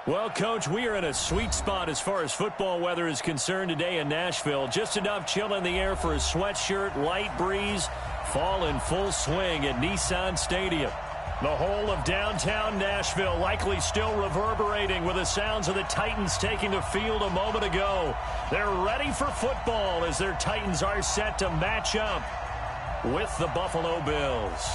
Well, Coach, we are in a sweet spot as far as football weather is concerned today in Nashville. Just enough chill in the air for a sweatshirt, light breeze, fall in full swing at Nissan Stadium. The whole of downtown Nashville likely still reverberating with the sounds of the Titans taking the field a moment ago. They're ready for football as their Titans are set to match up with the Buffalo Bills.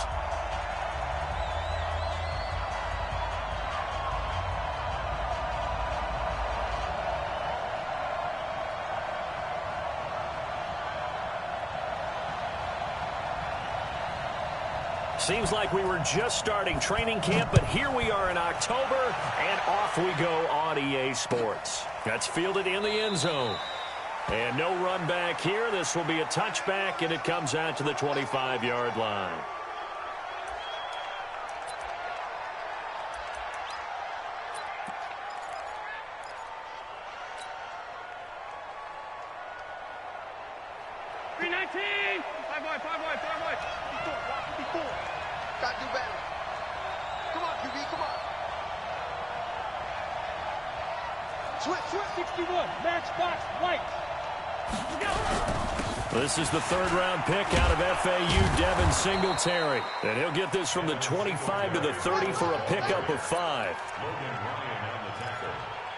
Seems like we were just starting training camp, but here we are in October, and off we go on EA Sports. That's fielded in the end zone. And no run back here. This will be a touchback, and it comes out to the 25-yard line. Gotta do better. Come on, QB, come on. Switch. 61, match box, white. This is the third-round pick out of FAU, Devin Singletary. And he'll get this from the 25 to the 30 for a pickup of 5.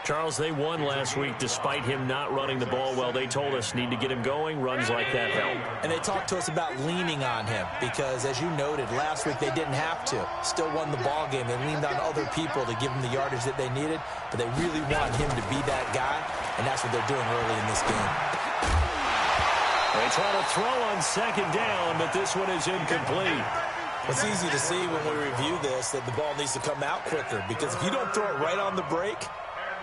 Charles, they won last week despite him not running the ball well. They told us need to get him going. Runs like that help. And they talked to us about leaning on him because, as you noted, last week they didn't have to. Still won the ball game. They leaned on other people to give them the yardage that they needed, but they really want him to be that guy, and that's what they're doing early in this game. They try to throw on second down, but this one is incomplete. It's easy to see when we review this that the ball needs to come out quicker because if you don't throw it right on the break,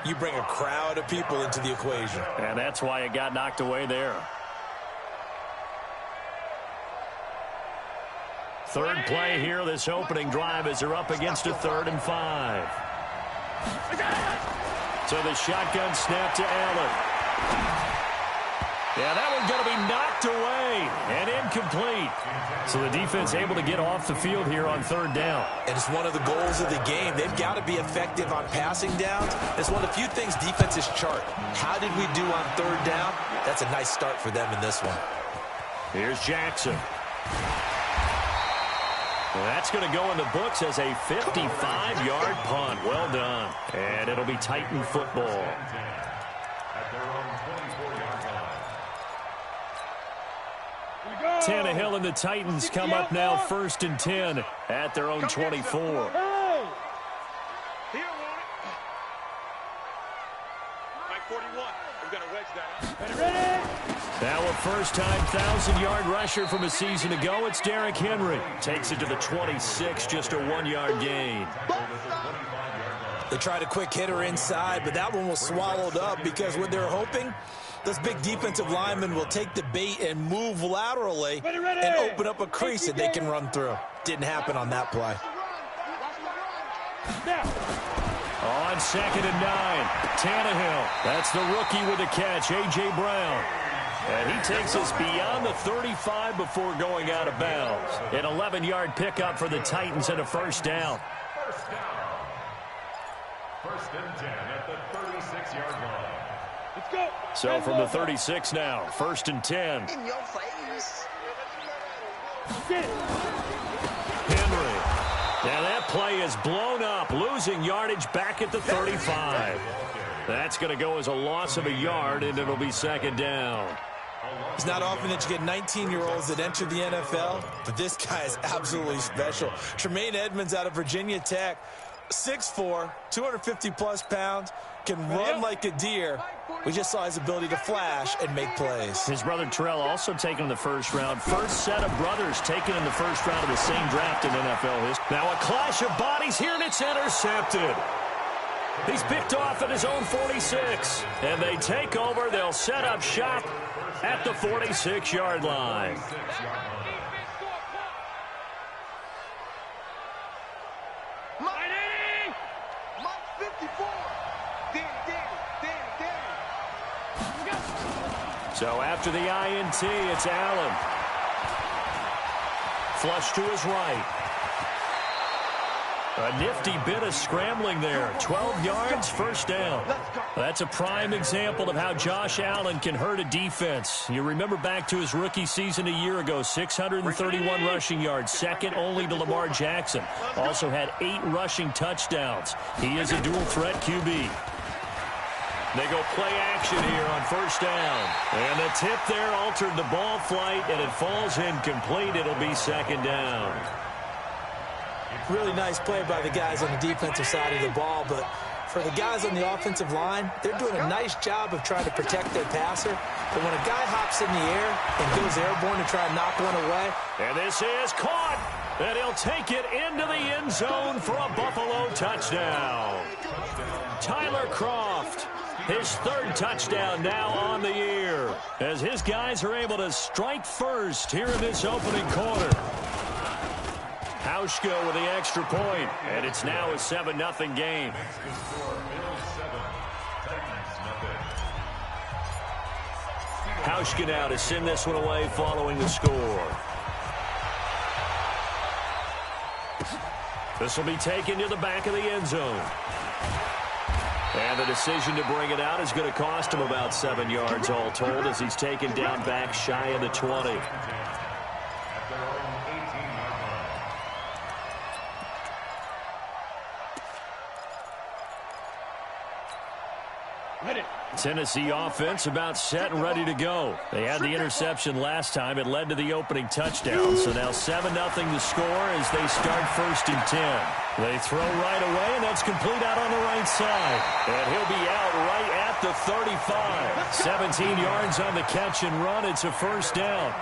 you bring a crowd of people into the equation. And that's why it got knocked away there. Third play here, this opening drive as they're up against a 3rd and 5. So the shotgun snap to Allen. Yeah, that one's going to be knocked away and incomplete. So the defense able to get off the field here on 3rd down. And it's one of the goals of the game. They've got to be effective on passing downs. It's one of the few things defenses chart. How did we do on 3rd down? That's a nice start for them in this one. Here's Jackson. Well, that's going to go in the books as a 55-yard punt. Well done. And it'll be Titan football. Tannehill and the Titans come up now 1st and 10 at their own 24. Now a first-time 1,000-yard rusher from a season ago. It's Derrick Henry. Takes it to the 26, just a 1-yard gain. They tried a quick hitter inside, but that one was swallowed up because what they're hoping, those big defensive linemen will take the bait and move laterally and open up a crease that they can run through. Didn't happen on that play. On 2nd and 9, Tannehill. That's the rookie with the catch, A.J. Brown. And he takes us beyond the 35 before going out of bounds. An 11-yard pickup for the Titans and a 1st down. 1st and 10 at the 36-yard line. Let's go. So from the 36 now, 1st and 10. In your face. Henry. Now that play is blown up, losing yardage back at the 35. That's going to go as a loss of a yard, and it'll be 2nd down. It's not often that you get 19-year-olds that enter the NFL, but this guy is absolutely special. Tremaine Edmonds out of Virginia Tech, 6'4", 250-plus pounds, can run like a deer. We just saw his ability to flash and make plays. His brother Terrell also taken in the 1st round. First set of brothers taken in the 1st round of the same draft in NFL history. Now a clash of bodies here, and it's intercepted. He's picked off at his own 46. And they take over. They'll set up shop at the 46-yard line. So after the INT, it's Allen. Flush to his right. A nifty bit of scrambling there. 12 yards, first down. That's a prime example of how Josh Allen can hurt a defense. You remember back to his rookie season a year ago, 631 rushing yards, second only to Lamar Jackson. Also had 8 rushing touchdowns. He is a dual-threat QB. They go play action here on first down. And the tip there altered the ball flight, and it falls incomplete. It'll be second down. Really nice play by the guys on the defensive side of the ball, but for the guys on the offensive line, they're doing a nice job of trying to protect their passer. But when a guy hops in the air and goes airborne to try and knock one away. And this is caught, and he'll take it into the end zone for a Buffalo touchdown. Tyler Kroft, his 3rd touchdown now on the year, as his guys are able to strike first here in this opening quarter. Hauschka with the extra point, and it's now a 7-0 game. Hauschka now to send this one away following the score. This will be taken to the back of the end zone. And the decision to bring it out is going to cost him about 7 yards all told, as he's taken down back shy of the 20. Tennessee offense about set and ready to go. They had the interception last time. It led to the opening touchdown. So now 7-0 to score as they start 1st and 10. They throw right away, and that's complete out on the right side. And he'll be out right at the 35. 17 yards on the catch and run. It's a first down.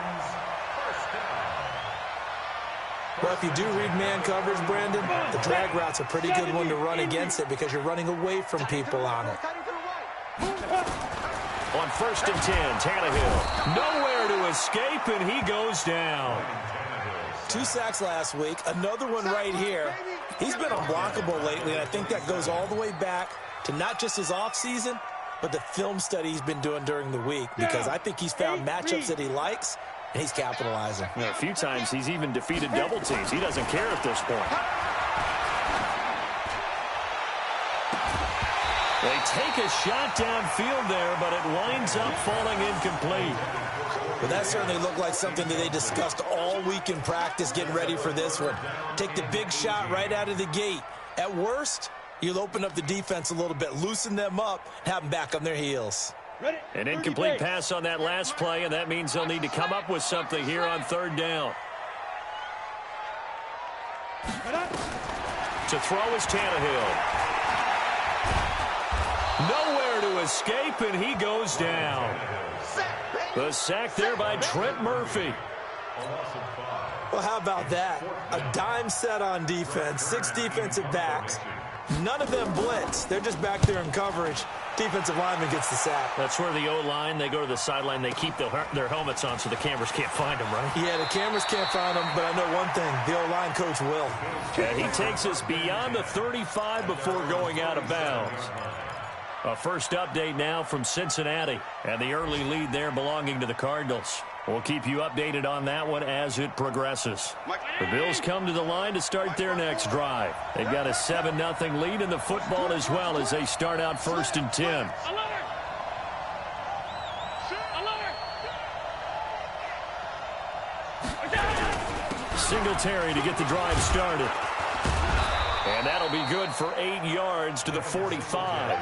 Well, if you do read man coverage, Brandon, the drag route's a pretty good one to run against it because you're running away from people on it. On 1st and 10, Tannehill. Nowhere to escape, and he goes down. 2 sacks last week, another one right here. He's been unblockable lately, and I think that goes all the way back to not just his offseason, but the film study he's been doing during the week, because I think he's found matchups that he likes, and he's capitalizing. Yeah, a few times he's even defeated double teams. He doesn't care at this point. They take a shot downfield there, but it winds up falling incomplete. But that certainly looked like something that they discussed all week in practice getting ready for this one. Take the big shot right out of the gate. At worst, you'll open up the defense a little bit, loosen them up, and have them back on their heels. An incomplete pass on that last play, and that means they'll need to come up with something here on 3rd down. To throw is Tannehill. Nowhere to escape, and he goes down. The sack there by Trent Murphy. Well, how about that? A dime set on defense, 6 defensive backs. None of them blitz. They're just back there in coverage. Defensive lineman gets the sack. That's where the O-line, they go to the sideline, they keep their helmets on so the cameras can't find them, right? Yeah, the cameras can't find them, but I know one thing. The O-line coach will. And he takes us beyond the 35 before going out of bounds. A first update now from Cincinnati, and the early lead there belonging to the Cardinals. We'll keep you updated on that one as it progresses. The Bills come to the line to start their next drive. They've got a 7-0 lead in the football as well as they start out 1st and 10. Singletary to get the drive started. And that'll be good for 8 yards to the 45.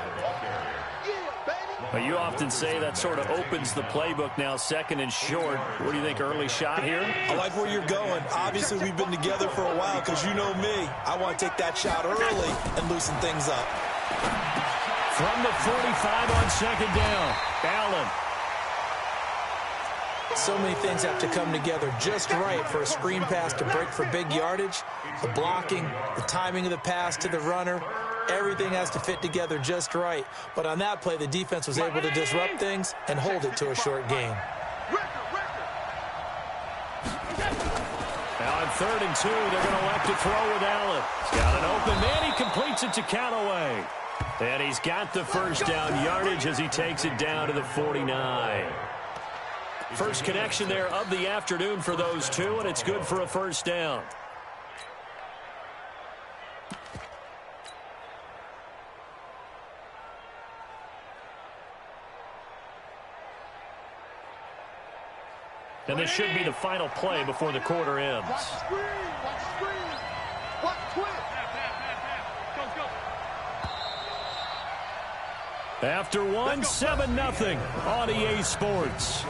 Well, you often say that sort of opens the playbook now, 2nd and short. What do you think, early shot here? I like where you're going. Obviously, we've been together for a while because you know me. I want to take that shot early and loosen things up. From the 45 on 2nd down, Allen. So many things have to come together just right for a screen pass to break for big yardage. The blocking, the timing of the pass to the runner, everything has to fit together just right. But on that play, the defense was able to disrupt things and hold it to a short gain. Now on 3rd and 2, they're going to elect to throw with Allen. He's got an open man. He completes it to Callaway. And he's got the first down yardage as he takes it down to the 49. First connection there of the afternoon for those two, and it's good for a first down. And this should be the final play before the quarter ends. Watch screen. Watch screen. Watch twist. After one, 7-0 on EA Sports.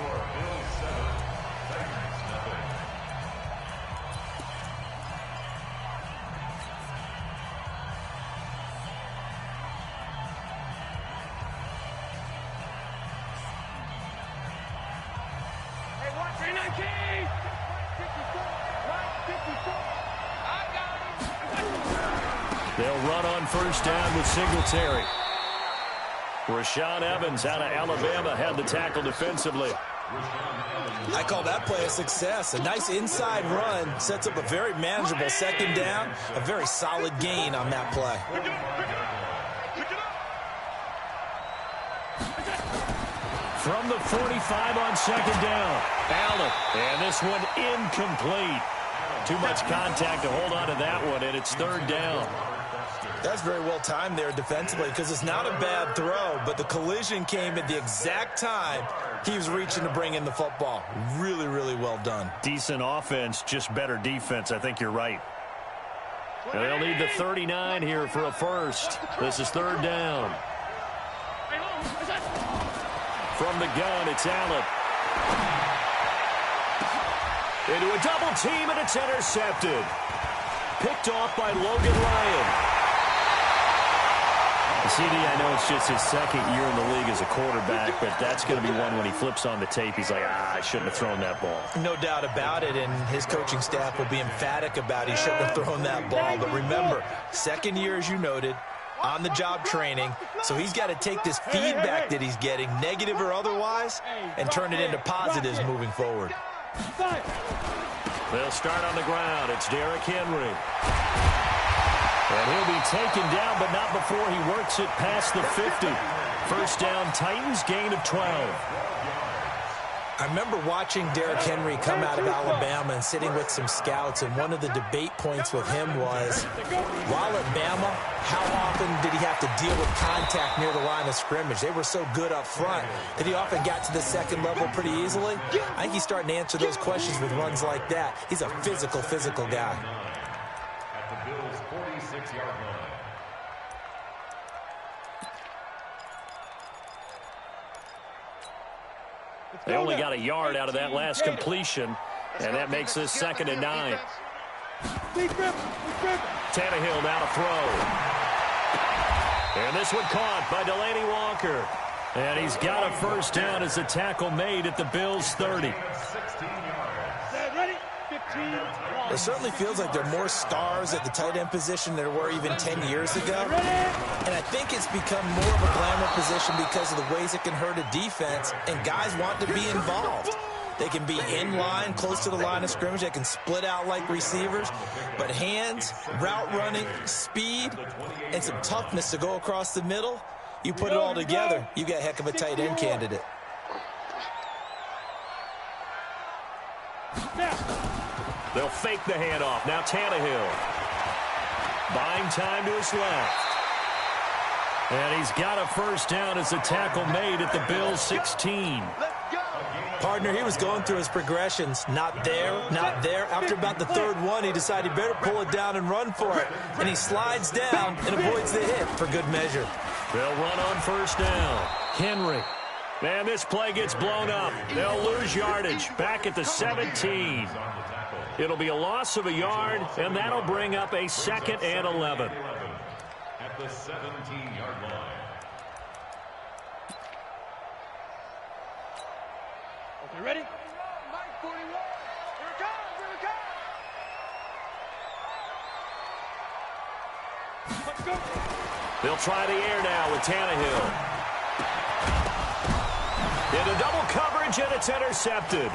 They'll run on first down with Singletary. Rashaan Evans out of Alabama had the tackle defensively. I call that play a success. A nice inside run sets up a very manageable second down. A very solid gain on that play. From the 45 on second down, Allen. And this one incomplete. Too much contact to hold on to that one, and it's third down. That's very well timed there defensively because it's not a bad throw, but the collision came at the exact time he was reaching to bring in the football. Really, really well done. Decent offense, just better defense. I think you're right. And they'll need the 39 here for a first. This is third down. From the gun, it's Allen. Into a double team, and it's intercepted. Picked off by Logan Ryan. CD, I know it's just his second year in the league as a quarterback, but that's going to be one when he flips on the tape. He's like, I shouldn't have thrown that ball. No doubt about it, and his coaching staff will be emphatic about he shouldn't have thrown that ball. But remember, second year, as you noted, on-the-job training, so he's got to take this feedback that he's getting, negative or otherwise, and turn it into positives moving forward. They'll start on the ground. It's Derrick Henry. And he'll be taken down, but not before he works it past the 50. First down, Titans, gain of 12. I remember watching Derrick Henry come out of Alabama and sitting with some scouts, and one of the debate points with him was, while at Bama, how often did he have to deal with contact near the line of scrimmage? They were so good up front that he often got to the second level pretty easily. I think he's starting to answer those questions with runs like that. He's a physical guy. At the Bills' 46-yard line. They only got a yard out of that last completion, and that makes this 2nd and 9. Tannehill now to throw. And this one caught by Delanie Walker. And he's got a first down as a tackle made at the Bills' 30. It certainly feels like there are more stars at the tight end position than there were even 10 years ago. And I think it's become more of a glamour position because of the ways it can hurt a defense, and guys want to be involved. They can be in line, close to the line of scrimmage. They can split out like receivers. But hands, route running, speed, and some toughness to go across the middle, you put it all together, you got a heck of a tight end candidate. They'll fake the handoff. Now Tannehill. Buying time to his left. And he's got a first down as a tackle made at the Bills' 16. Partner, he was going through his progressions. Not there, not there. After about the third one, he decided he better pull it down and run for it. And he slides down and avoids the hit for good measure. They'll run on first down. Henry. Man, this play gets blown up. They'll lose yardage back at the 17. It'll be a loss of a yard, and that'll bring up a 2nd and 11. At the 17-yard line. Okay, ready? Let's go. They'll try the air now with Tannehill. Into double coverage, and it's intercepted.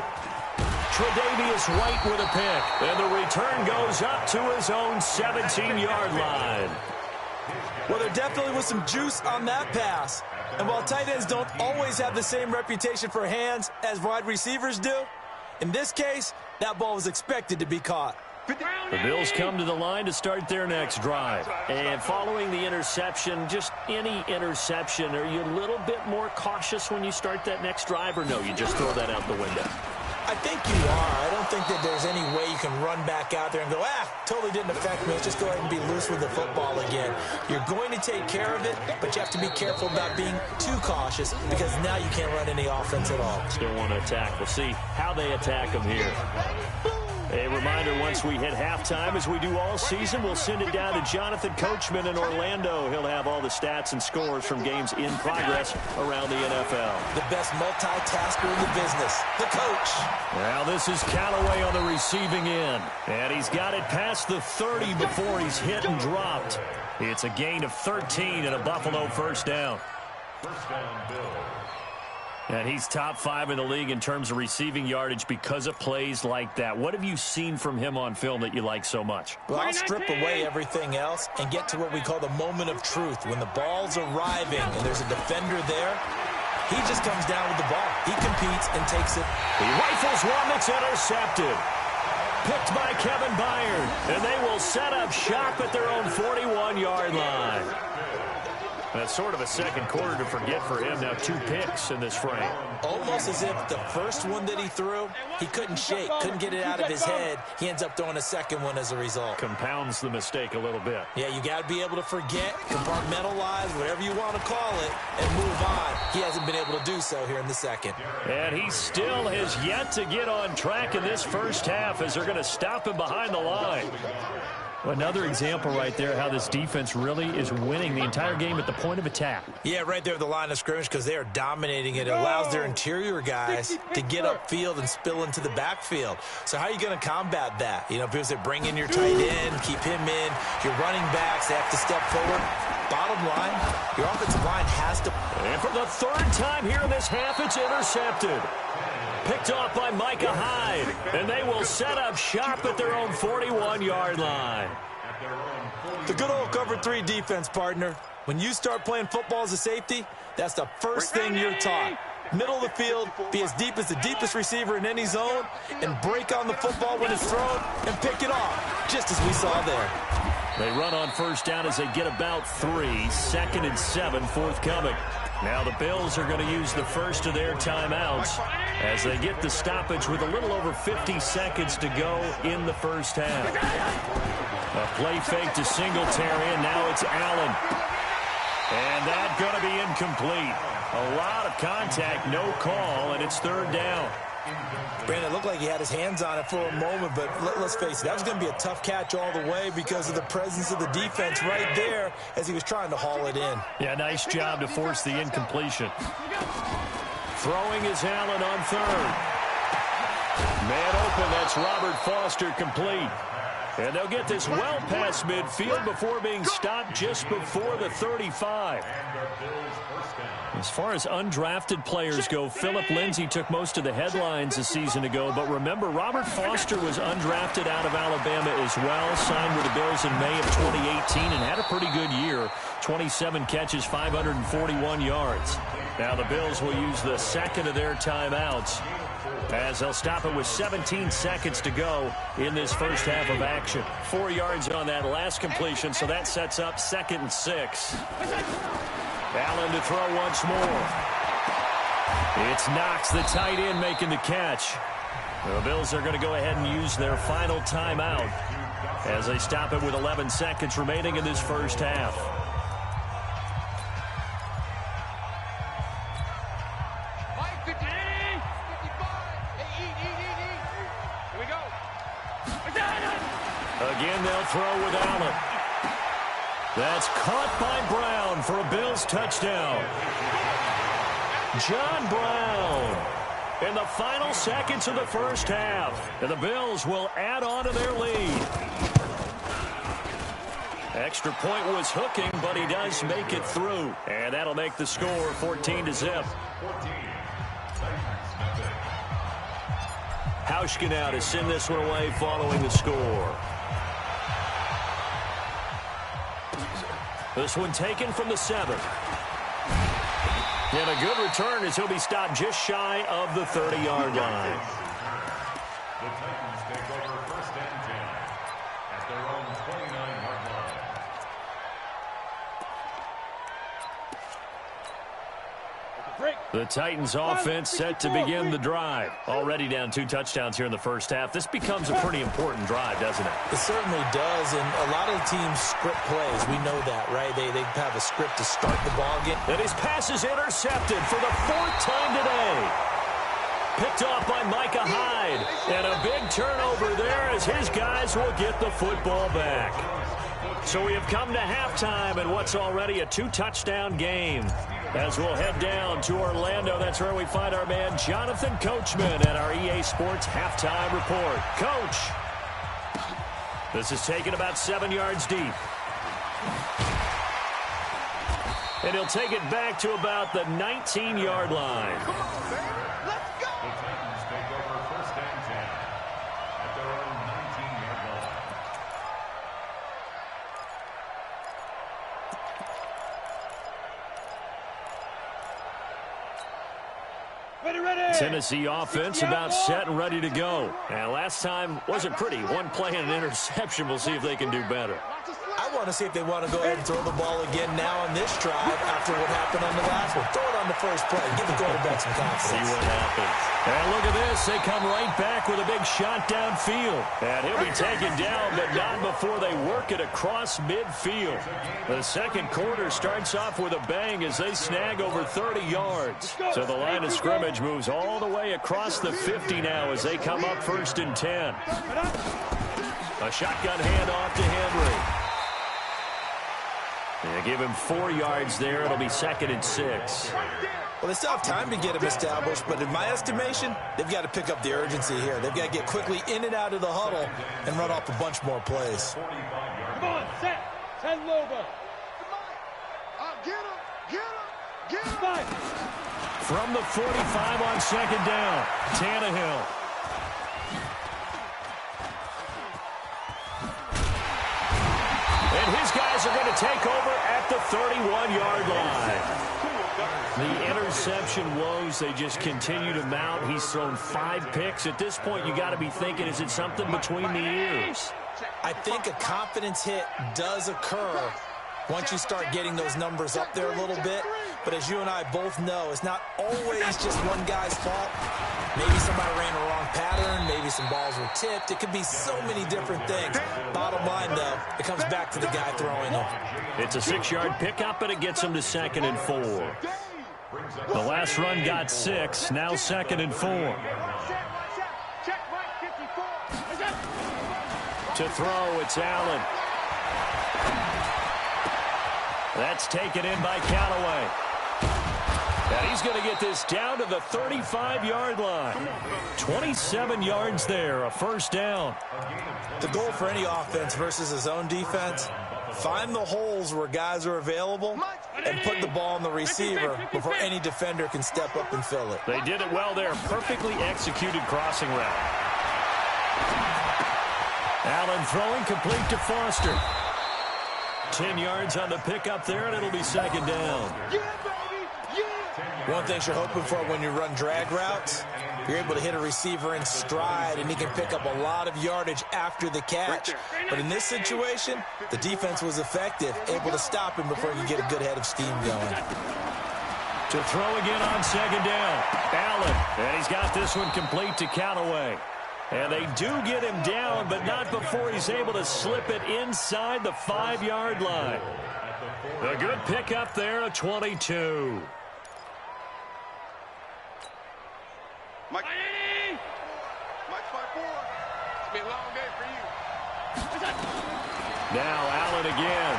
Tre'Davious White with a pick, and the return goes up to his own 17-yard line. Well, there definitely was some juice on that pass. And while tight ends don't always have the same reputation for hands as wide receivers do, in this case, that ball was expected to be caught. The Bills come to the line to start their next drive. And following the interception, just any interception, are you a little bit more cautious when you start that next drive, or no, you just throw that out the window? I think you are. I don't think that there's any way you can run back out there and go, totally didn't affect me. Let's just go ahead and be loose with the football again. You're going to take care of it, but you have to be careful about being too cautious because now you can't run any offense at all. Still want to attack. We'll see how they attack them here. A reminder, once we hit halftime, as we do all season, we'll send it down to Jonathan Coachman in Orlando. He'll have all the stats and scores from games in progress around the NFL. The best multitasker in the business, the coach. Well, this is Callaway on the receiving end. And he's got it past the 30 before he's hit and dropped. It's a gain of 13 and a Buffalo first down. First down, Bill. And he's top 5 in the league in terms of receiving yardage because of plays like that. What have you seen from him on film that you like so much? Well, I'll strip away everything else and get to what we call the moment of truth. When the ball's arriving and there's a defender there, he just comes down with the ball. He competes and takes it. He rifles one that's intercepted. Picked by Kevin Byard. And they will set up shop at their own 41-yard line. That's sort of a second quarter to forget for him. Now 2 picks in this frame. Almost as if the first one that he threw, he couldn't shake, couldn't get it out of his head. He ends up throwing a second one as a result. Compounds the mistake a little bit. Yeah, you got to be able to forget, compartmentalize, whatever you want to call it, and move on. He hasn't been able to do so here in the second. And he still has yet to get on track in this first half as they're going to stop him behind the line. Another example right there how this defense really is winning the entire game at the point of attack. Yeah, right there at the line of scrimmage because they are dominating it. It allows their interior guys to get upfield and spill into the backfield. So how are you going to combat that? You know, because they bring in your tight end, keep him in. Your running backs, they have to step forward. Bottom line, your offensive line has to. And for the 3rd time here in this half, it's intercepted. Picked off by Micah Hyde. And they will set up shop at their own 41-yard line. The good old cover 3 defense, partner. When you start playing football as a safety, that's the first thing you're taught. Middle of the field, be as deep as the deepest receiver in any zone, and break on the football when it's thrown and pick it off, just as we saw there. They run on first down as they get about 3. 2nd and 7 forthcoming. Now the Bills are going to use the first of their timeouts as they get the stoppage with a little over 50 seconds to go in the first half. A play fake to Singletary, and now it's Allen. And that's going to be incomplete. A lot of contact, no call, and it's 3rd down. Brandon, it looked like he had his hands on it for a moment, but let's face it, that was going to be a tough catch all the way because of the presence of the defense right there as he was trying to haul it in. Yeah, nice job to force the incompletion. Throwing is Allen on 3rd. Man open, that's Robert Foster complete. And they'll get this well past midfield before being stopped just before the 35. As far as undrafted players go, Philip Lindsay took most of the headlines a season ago. But remember, Robert Foster was undrafted out of Alabama as well, signed with the Bills in May of 2018 and had a pretty good year. 27 catches, 541 yards. Now the Bills will use the second of their timeouts as they'll stop it with 17 seconds to go in this first half of action. 4 yards on that last completion, so that sets up 2nd and 6. Allen to throw once more. It's Knox, the tight end, making the catch. The Bills are going to go ahead and use their final timeout as they stop it with 11 seconds remaining in this first half. Again, they'll throw with Allen. That's caught by Brown for a Bills touchdown. John Brown in the final seconds of the first half. And the Bills will add on to their lead. Extra point was hooking, but he does make it through. And that'll make the score 14-0. Hauschka now to send this one away following the score. This one taken from the 7. And a good return as he'll be stopped just shy of the 30-yard line. The Titans take over 1st and 10 at their own 29-yard line. The Titans offense set to begin the drive. Already down 2 touchdowns here in the first half. This becomes a pretty important drive, doesn't it? It certainly does, and a lot of the teams script plays. We know that, right? They have a script to start the ball game. And his pass is intercepted for the 4th time today. Picked off by Micah Hyde. And a big turnover there as his guys will get the football back. So we have come to halftime in what's already a 2-touchdown game. As we'll head down to Orlando, that's where we find our man Jonathan Coachman at our EA Sports Halftime Report. Coach, this is taken about 7 yards deep. And he'll take it back to about the 19-yard line. Come on, baby. Let's go. The Titans take over first and 10 at their own 19-yard line. Ready. Tennessee offense about set and ready to go. And last time wasn't pretty. 1 play and an interception. We'll see if they can do better. I want to see if they want to go ahead and throw the ball again now on this drive after what happened on the last one. Throw it on the first play. Give the quarterback some confidence. See what happens. And look at this. They come right back with a big shot downfield. And he'll be taken down, but not before they work it across midfield. The second quarter starts off with a bang as they snag over 30 yards. So the line of scrimmage moves all the way across the 50 now as they come up 1st and 10. A shotgun handoff to Henry. They give him 4 yards there. It'll be 2nd and 6. Well, they still have time to get him established, but in my estimation, they've got to pick up the urgency here. They've got to get quickly in and out of the huddle and run off a bunch more plays. Come on, set. 10 Lobo. Get him. Get him. Get him. 5. From the 45 on 2nd down, Tannehill. And his guys are going to take over at the 31-yard line. The interception woes, they just continue to mount. He's thrown 5 picks. At this point, you got to be thinking, is it something between the ears? I think a confidence hit does occur once you start getting those numbers up there a little bit. But as you and I both know, it's not always just one guy's fault. Maybe somebody ran a wrong pattern. Maybe some balls were tipped. It could be so many different things. Bottom line, though, it comes back to the guy throwing them. It's a 6-yard pickup, and it gets him to 2nd and 4. The last run got 6. Now 2nd and 4. To throw, it's Allen. That's taken in by Callaway. And he's going to get this down to the 35-yard line. 27 yards there, a 1st down. The goal for any offense versus his own defense, find the holes where guys are available and put the ball on the receiver before any defender can step up and fill it. They did it well there. Perfectly executed crossing route. Allen throwing complete to Foster. 10 yards on the pickup there, and it'll be 2nd down. One thing you're hoping for when you run drag routes, you're able to hit a receiver in stride, and he can pick up a lot of yardage after the catch. But in this situation, the defense was effective, able to stop him before you get a good head of steam going. To throw again on 2nd down, Allen, and he's got this one complete to Callaway. And they do get him down, but not before he's able to slip it inside the 5-yard line. A good pickup there, a 22. Mike 5-4. It's been a long day for you. Now Allen again.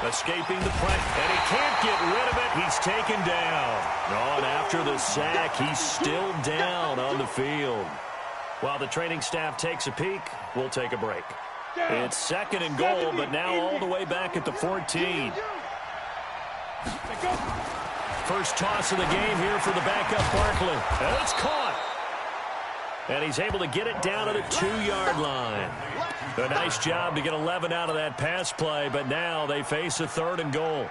Escaping the pressure, and he can't get rid of it. He's taken down. On after the sack, he's still down on the field. While the training staff takes a peek, we'll take a break. It's 2nd and goal, but now all the way back at the 14. First toss of the game here for the backup Barkley. And it's caught. And he's able to get it down to the 2-yard line. A nice job to get 11 out of that pass play, but now they face a 3rd and goal.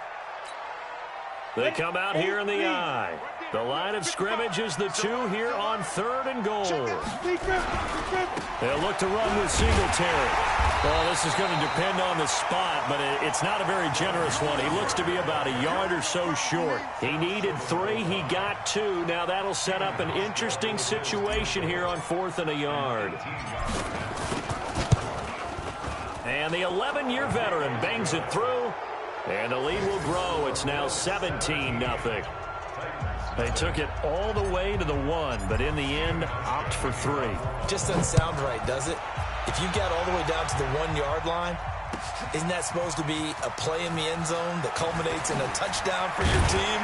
They come out here in the I. The line of scrimmage is the 2 here on 3rd and goal. They'll look to run with Singletary. Well, this is going to depend on the spot, but it's not a very generous one. He looks to be about a yard or so short. He needed 3. He got 2. Now that'll set up an interesting situation here on 4th and a yard. And the 11-year veteran bangs it through, and the lead will grow. It's now 17-0. They took it all the way to the 1, but in the end, opt for 3. Just doesn't sound right, does it? If you got all the way down to the 1-yard line, isn't that supposed to be a play in the end zone that culminates in a touchdown for your team?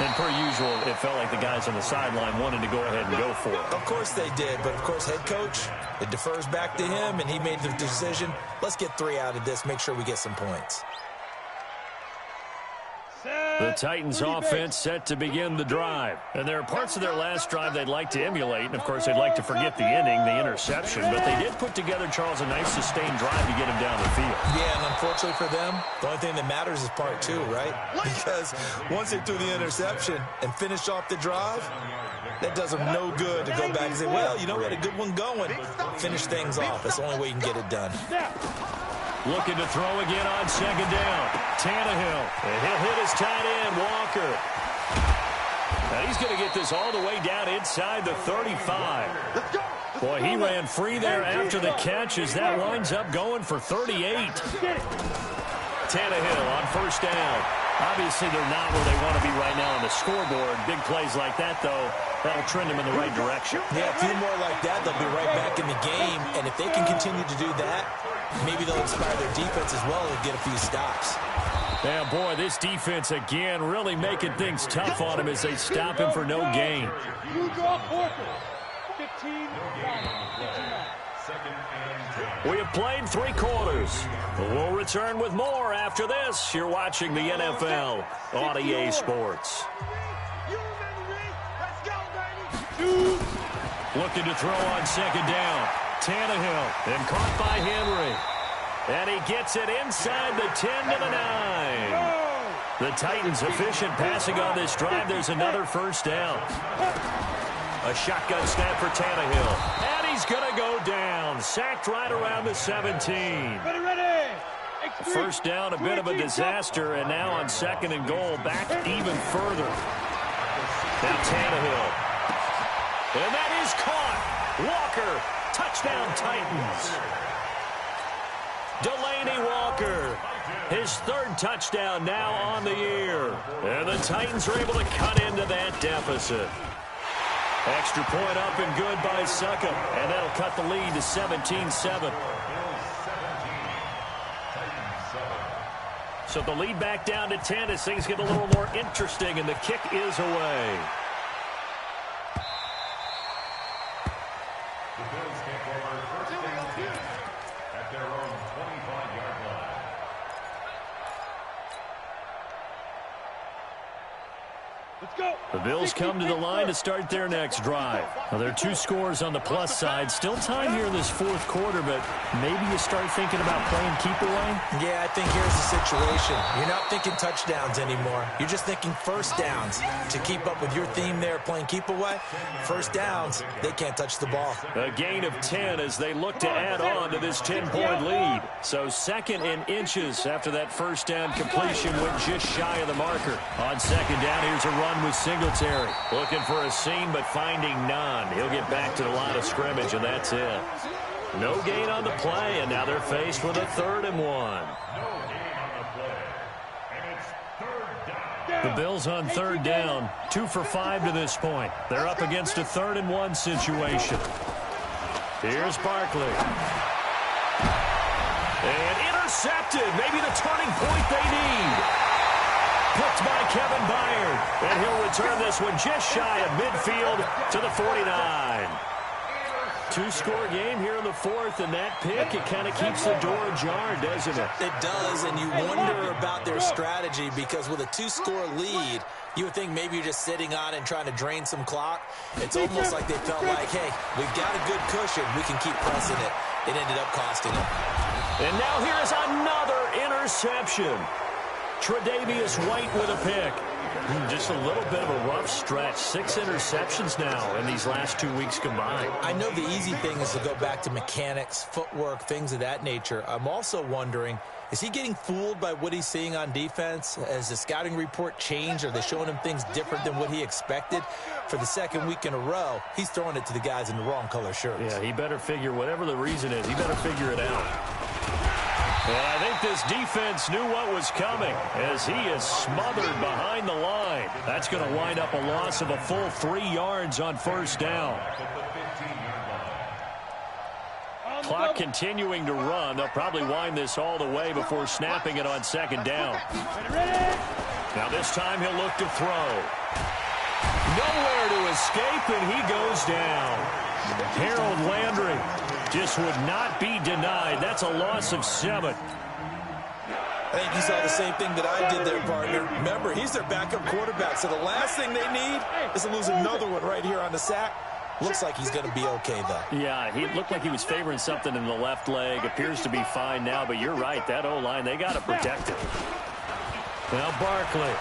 And per usual, it felt like the guys on the sideline wanted to go ahead and go for it. Of course they did, but of course head coach, it defers back to him, and he made the decision, let's get 3 out of this, make sure we get some points. The Titans offense set to begin the drive. And there are parts of their last drive they'd like to emulate. And, of course, they'd like to forget the inning, the interception. But they did put together, Charles, a nice sustained drive to get him down the field. Yeah, and unfortunately for them, the only thing that matters is part 2, right? Because once they threw the interception and finished off the drive, that does them no good to go back and say, well, you know, we had a good one going. Finish things off. That's the only way you can get it done. Looking to throw again on 2nd down. Tannehill. And he'll hit his tight end, Walker. Now he's going to get this all the way down inside the 35. Boy, he ran free there after the catch as that winds up going for 38. Tannehill on 1st down. Obviously, they're not where they want to be right now on the scoreboard. Big plays like that, though, that'll trend them in the right direction. Yeah, a few more like that, they'll be right back in the game. And if they can continue to do that, maybe they'll inspire their defense as well and get a few stops. Yeah, boy, this defense, again, really making things tough on him as they stop him for no gain. We have played 3 quarters. We'll return with more after this. You're watching the NFL on EA Sports. Looking to throw on 2nd down. Tannehill, and caught by Henry. And he gets it inside the 10 to the 9. The Titans efficient passing on this drive. There's another 1st down. A shotgun snap for Tannehill. And he's going to go down. Sacked right around the 17. 1st down, a bit of a disaster. And now on 2nd and goal, back even further. Now Tannehill. And that is caught. Walker. Touchdown, Titans. Delaney Walker. His 3rd touchdown now on the year. And the Titans are able to cut into that deficit. Extra point up and good by Succop. And that'll cut the lead to 17-7. So the lead back down to 10 as things get a little more interesting, and the kick is away. The Bills take over 1st and 10 at their own 25-yard line. Let's go. The Bills come to the line to start their next drive. Now, there are 2 scores on the plus side. Still time here in this 4th quarter, but maybe you start thinking about playing keep away? Yeah, I think here's the situation. You're not thinking touchdowns anymore. You're just thinking 1st downs. To keep up with your theme there, playing keep away, 1st downs, they can't touch the ball. A gain of 10 as they look to add on to this 10-point lead. So 2nd and inches after that 1st down completion went just shy of the marker. On 2nd down, here's a run with Singletary. Looking for a seam, but finding none. He'll get back to the line of scrimmage, and that's it. No gain on the play, and now they're faced with a 3rd and 1. No gain on the play. And it's 3rd down. The Bills on 3rd down, 2 for 5 to this point. They're up against a 3rd and 1 situation. Here's Barkley. And intercepted. Maybe the turning point they need. Picked by Kevin Byard. And he'll return this one just shy of midfield to the 49. 2-score game here in the 4th, and that pick, it kind of keeps the door ajar, doesn't it? It does, and you wonder about their strategy because with a 2-score lead, you would think maybe you're just sitting on it and trying to drain some clock. It's almost like they felt like, hey, we've got a good cushion. We can keep pressing it. It ended up costing them. And now here is another interception. Tre'Davious White with a pick. Just a little bit of a rough stretch. 6 interceptions now in these last 2 weeks combined. I know the easy thing is to go back to mechanics, footwork, things of that nature. I'm also wondering, is he getting fooled by what he's seeing on defense? Has the scouting report changed? Are they showing him things different than what he expected? For the second week in a row, he's throwing it to the guys in the wrong color shirts. Yeah, he better figure, whatever the reason is, he better figure it out. And I think this defense knew what was coming as he is smothered behind the line. That's going to wind up a loss of a full 3 yards on first down. Clock continuing to run. They'll probably wind this all the way before snapping it on second down. Now this time he'll look to throw. Nowhere to escape, and he goes down. Harold Landry just would not be denied. That's a loss of 7. I think you saw the same thing that I did there, partner. Remember, he's their backup quarterback, so the last thing they need is to lose another one right here on the sack. Looks like he's going to be okay, though. Yeah, he looked like he was favoring something in the left leg. Appears to be fine now, but you're right. That O-line, they got to protect it. Now Barkley.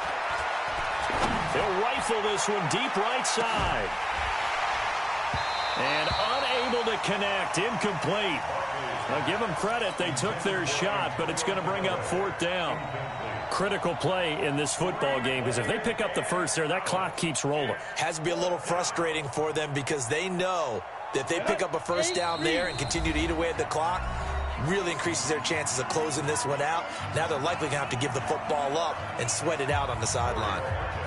He'll rifle this one deep right side. And unable to connect. Incomplete. Now give them credit. They took their shot, but it's going to bring up 4th down. Critical play in this football game, because if they pick up the first there, that clock keeps rolling. Has to be a little frustrating for them because they know that if they pick up a first down there and continue to eat away at the clock, really increases their chances of closing this one out. Now they're likely going to have to give the football up and sweat it out on the sideline.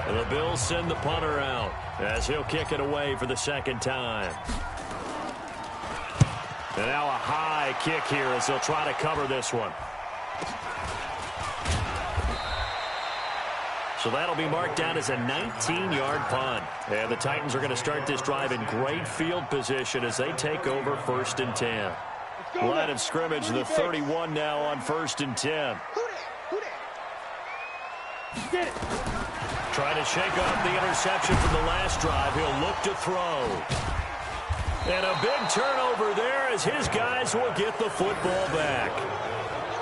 And the Bills send the punter out as he'll kick it away for the second time. And now a high kick here as they'll try to cover this one. So that'll be marked down as a 19-yard punt. And the Titans are going to start this drive in great field position as they take over 1st and 10. Line of scrimmage, the 31 now on 1st and 10. Get it. Trying to shake off the interception from the last drive. He'll look to throw. And a big turnover there as his guys will get the football back.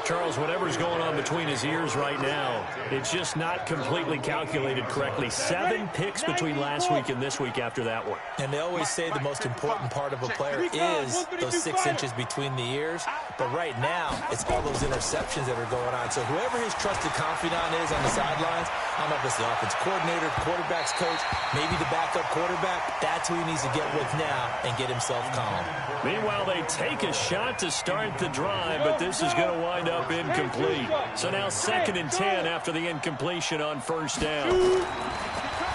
Charles, whatever's going on between his ears right now, it's just not completely calculated correctly. 7 picks between last week and this week after that one. And they always say the most important part of a player is those 6 inches between the ears. But right now, it's all those interceptions that are going on. So whoever his trusted confidant is on the sidelines, I don't know if it's the offensive coordinator, quarterback's coach, maybe the backup quarterback, that's who he needs to get with now and get himself calm. Meanwhile, they take a shot to start the drive, but this is going to wind up incomplete. So now 2nd and 10 after the incompletion on first down.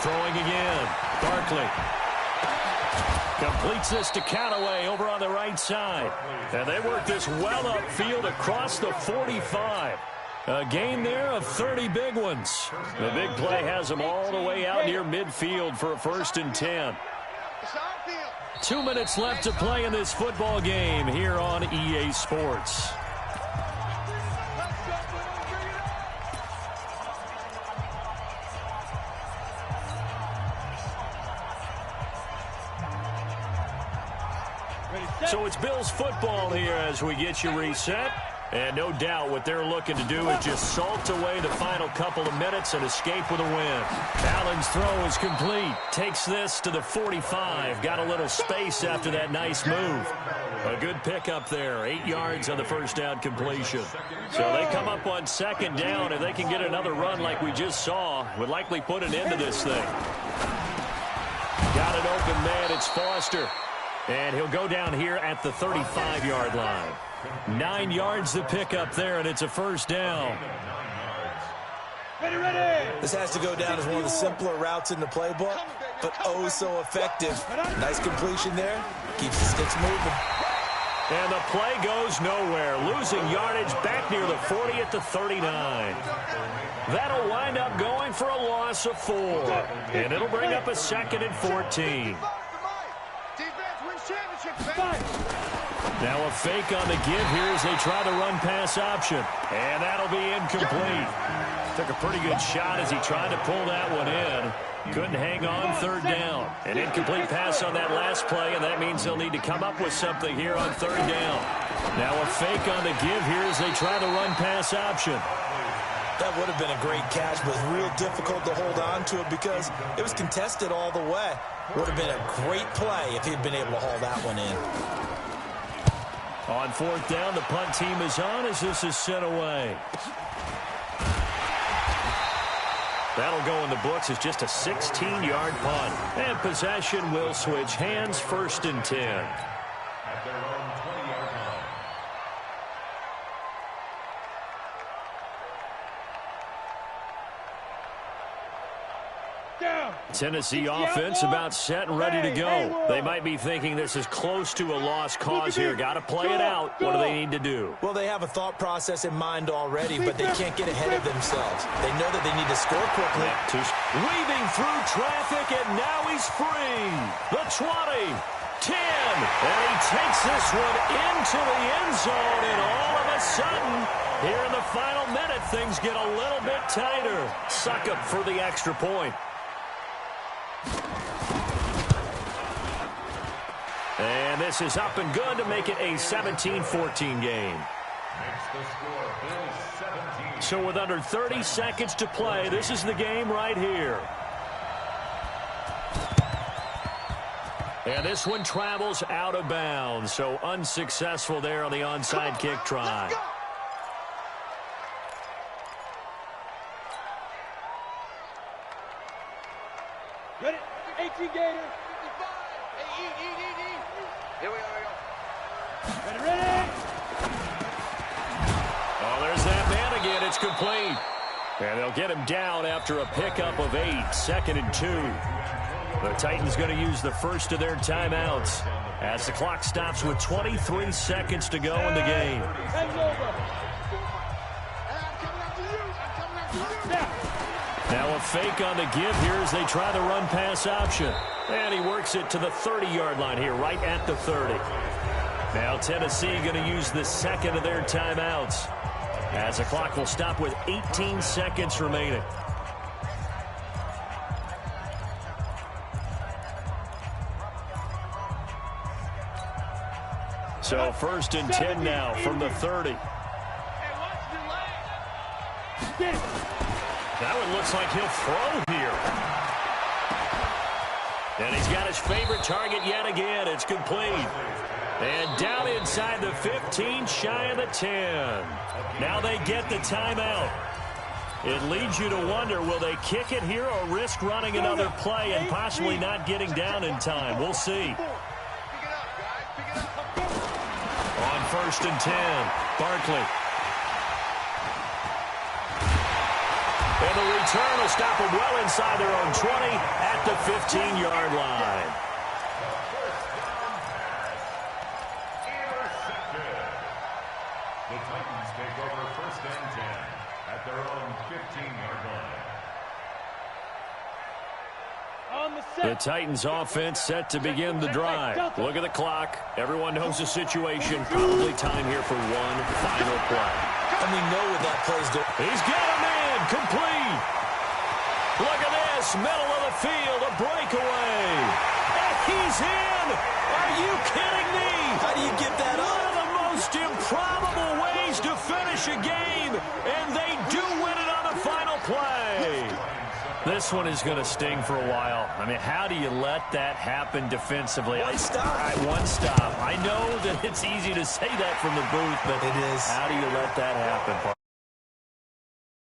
Throwing again. Barkley completes this to Callaway over on the right side. And they work this well upfield across the 45. A gain there of 30 big ones. The big play has them all the way out near midfield for a 1st and 10. 2 minutes left to play in this football game here on EA Sports. So it's Bills football here as we get you reset. And no doubt what they're looking to do is just salt away the final couple of minutes and escape with a win. Allen's throw is complete. Takes this to the 45. Got a little space after that nice move. A good pickup there. 8 yards on the first down completion. So they come up on 2nd down. If they can get another run like we just saw, would likely put an end to this thing. Got an open man. It's Foster. And he'll go down here at the 35-yard line. 9 yards to pick up there, and it's a first down. This has to go down as one of the simpler routes in the playbook, but oh so effective. Nice completion there. Keeps the sticks moving. And the play goes nowhere. Losing yardage back near the 40 at the 39. That'll wind up going for a loss of 4. And it'll bring up a 2nd and 14. Now a fake on the give here as they try the run-pass option. And that'll be incomplete. Took a pretty good shot as he tried to pull that one in. Couldn't hang on 3rd down. An incomplete pass on that last play, and that means they'll need to come up with something here on 3rd down. Now a fake on the give here as they try the run-pass option. That would have been a great catch, but real difficult to hold on to it because it was contested all the way. Would have been a great play if he'd been able to haul that one in. On fourth down, the punt team is on as this is sent away. That'll go in the books as just a 16-yard punt. And possession will switch hands, 1st and 10. At their own 20-yard line. Down. Tennessee offense about set and ready to go. They might be thinking this is close to a lost cause here. Got to play it out. What do they need to do? Well, they have a thought process in mind already, but they can't get ahead of themselves. They know that they need to score quickly. Weaving through traffic, and now he's free. The 20, 10, and he takes this one into the end zone, and all of a sudden, here in the final minute, things get a little bit tighter. Succop for the extra point. And this is up and good to make it a 17-14 game. Makes the score Bills 17. So with under 30 seconds to play, this is the game right here. And this one travels out of bounds, so unsuccessful there on the onside kick try. Ready? 18 Gator. Here we go. Ready? Oh, there's that man again. It's complete. And they'll get him down after a pickup of 8, 2nd and 2. The Titans going to use the first of their timeouts as the clock stops with 23 seconds to go in the game. Hands over. Now a fake on the give here as they try the run-pass option. And he works it to the 30-yard line here, right at the 30. Now Tennessee going to use the second of their timeouts as the clock will stop with 18 seconds remaining. So 1st and 10 now from the 30. That one looks like he'll throw here. And he's got his favorite target yet again. It's complete. And down inside the 15, shy of the 10. Now they get the timeout. It leads you to wonder, will they kick it here or risk running another play and possibly not getting down in time? We'll see. On 1st and 10, Barkley. And the return will stop them well inside their own 20 at the 15-yard line. The Titans take over 1st and 10 at their own 15-yard line. The Titans offense set to begin the drive. Look at the clock. Everyone knows the situation. Probably time here for one final play. And we know what that play's doing. He's got a man complete. Look at this. Middle of the field. A breakaway. And he's in. Are you kidding me? How do you get that up? One of the most improbable ways to finish a game. And they do win it on the final play. This one is going to sting for a while. I mean, how do you let that happen defensively? One stop. All right, one stop. I know that it's easy to say that from the booth, but it is. How do you let that happen?